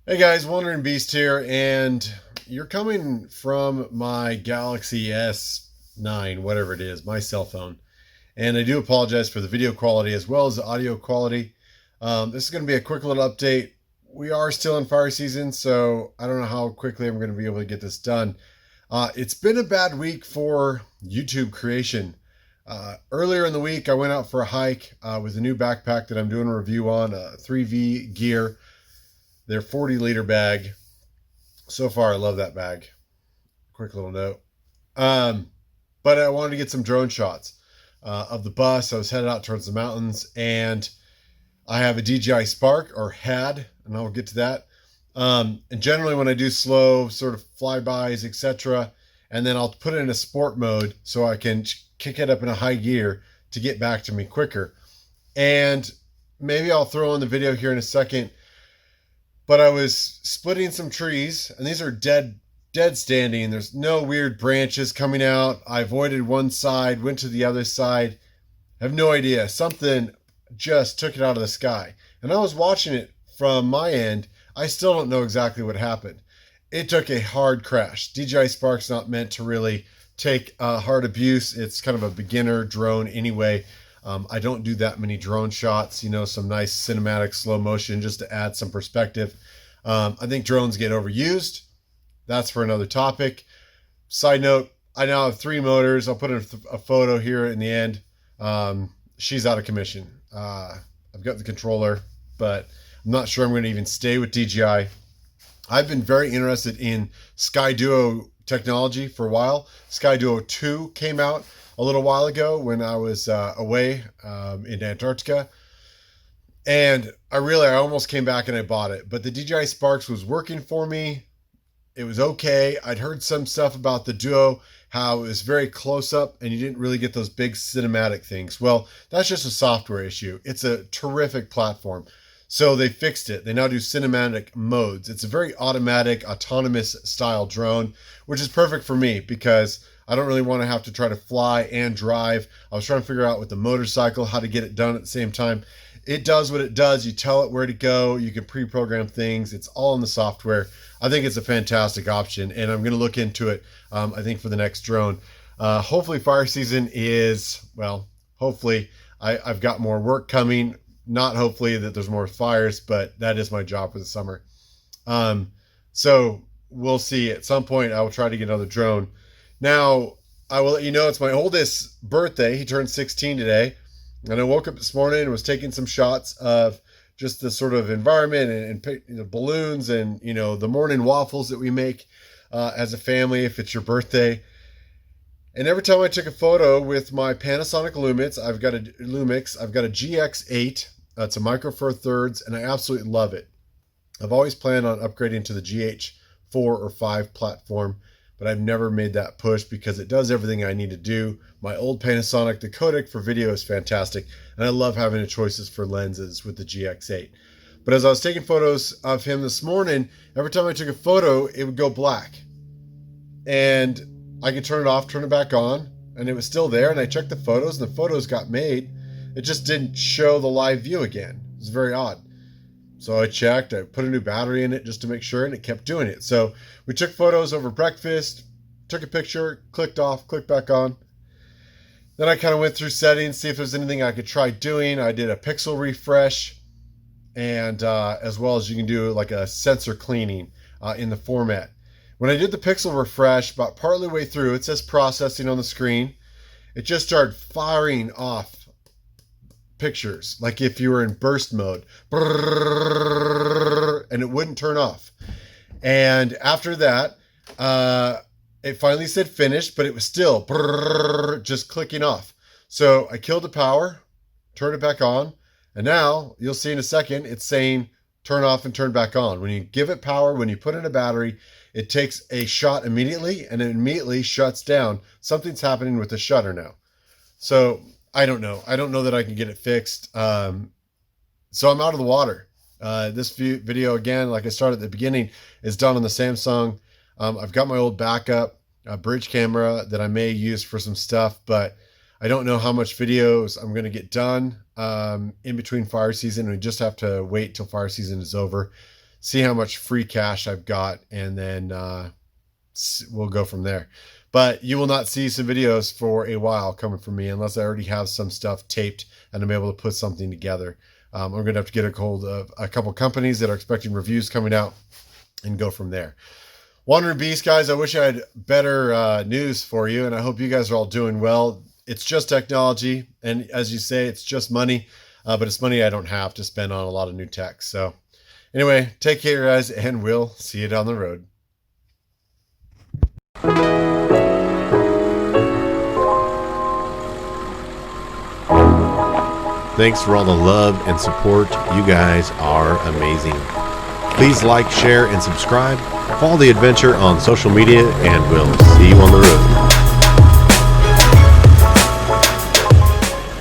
Hey guys, Wandering Beast here, and you're coming from my Galaxy S9, whatever it is, my cell phone. And I do apologize for the video quality as well as the audio quality. This is going to be a quick little update. We are still in fire season, so I don't know how quickly I'm going to be able to get this done. It's been a bad week for YouTube creation. Earlier in the week, I went out for a hike with a new backpack that I'm doing a review on, 3V Gear. Their 40-liter bag. So far, I love that bag. Quick little note. But I wanted to get some drone shots of the bus. I was headed out towards the mountains, and I have a DJI Spark, or had, and I'll get to that. And generally, when I do slow sort of flybys, etc., and then I'll put it in a sport mode so I can kick it up in a high gear to get back to me quicker. And maybe I'll throw in the video here in a second. But I was splitting some trees, and these are dead standing. There's no weird branches coming out. I avoided one side, went to the other side. I have no idea. Something just took it out of the sky. And I was watching it from my end. I still don't know exactly what happened. It took a hard crash. DJI Spark's not meant to really take hard abuse. It's kind of a beginner drone anyway. I don't do that many drone shots, some nice cinematic slow motion just to add some perspective. I think drones get overused. That's for another topic. Side note, I now have 3 motors. I'll put in a photo here in the end. She's out of commission. I've got the controller, but I'm not sure I'm going to even stay with DJI. I've been very interested in Sky Duo technology for a while. Sky Duo 2 came out a little while ago when I was away in Antarctica. And I almost came back and I bought it. But the DJI Sparks was working for me. It was okay. I'd heard some stuff about the Duo, how it was very close up and you didn't really get those big cinematic things. Well, that's just a software issue. It's a terrific platform. So they fixed it. They now do cinematic modes. It's a very automatic, autonomous style drone, which is perfect for me because I don't really want to have to try to fly and drive. I was trying to figure out with the motorcycle how to get it done at the same time. It does what it does. You tell it where to go. You can pre-program things. It's all in the software. I think it's a fantastic option, and I'm going to look into it, I think, for the next drone. Hopefully fire season is, hopefully I've got more work coming. Not hopefully that there's more fires, but that is my job for the summer. So we'll see. At some point, I will try to get another drone. Now, I will let you know it's my oldest birthday. He turned 16 today. And I woke up this morning and was taking some shots of just the sort of environment and balloons and, the morning waffles that we make as a family if it's your birthday. And every time I took a photo with my Panasonic Lumix, I've got a GX8. It's a Micro Four Thirds, and I absolutely love it. I've always planned on upgrading to the GH4 or 5 platform, but I've never made that push because it does everything I need to do. My old Panasonic, the codec for video is fantastic, and I love having the choices for lenses with the GX8. But as I was taking photos of him this morning, every time I took a photo, it would go black. And I could turn it off, turn it back on, and it was still there, and I checked the photos, and the photos got made. It just didn't show the live view again. It was very odd. So I checked, I put a new battery in it just to make sure, and it kept doing it. So we took photos over breakfast, took a picture, clicked off, clicked back on. Then I kind of went through settings, see if there's anything I could try doing. I did a pixel refresh, and as well as you can do like a sensor cleaning in the format. When I did the pixel refresh, about partly way through, it says processing on the screen. It just started firing off pictures, like if you were in burst mode, and it wouldn't turn off. And after that, it finally said finished, but it was still just clicking off. So I killed the power, turned it back on, and now you'll see in a second, it's saying turn off and turn back on. When you give it power, when you put in a battery, it takes a shot immediately, and it immediately shuts down. Something's happening with the shutter now. So I don't know. I don't know that I can get it fixed. So I'm out of the water. This video, again, like I started at the beginning, is done on the Samsung. I've got my old backup bridge camera that I may use for some stuff, but I don't know how much videos I'm going to get done in between fire season. We just have to wait till fire season is over. see how much free cash I've got, and then we'll go from there. But you will not see some videos for a while coming from me unless I already have some stuff taped and I'm able to put something together. I'm going to have to get a hold of a couple companies that are expecting reviews coming out and go from there. Wandering Beast, guys, I wish I had better news for you, and I hope you guys are all doing well. It's just technology, and as you say, it's just money, but it's money I don't have to spend on a lot of new tech. So anyway, take care, guys, and we'll see you down the road. Thanks for all the love and support. You guys are amazing. Please like, share, and subscribe. Follow the adventure on social media, and we'll see you on the road.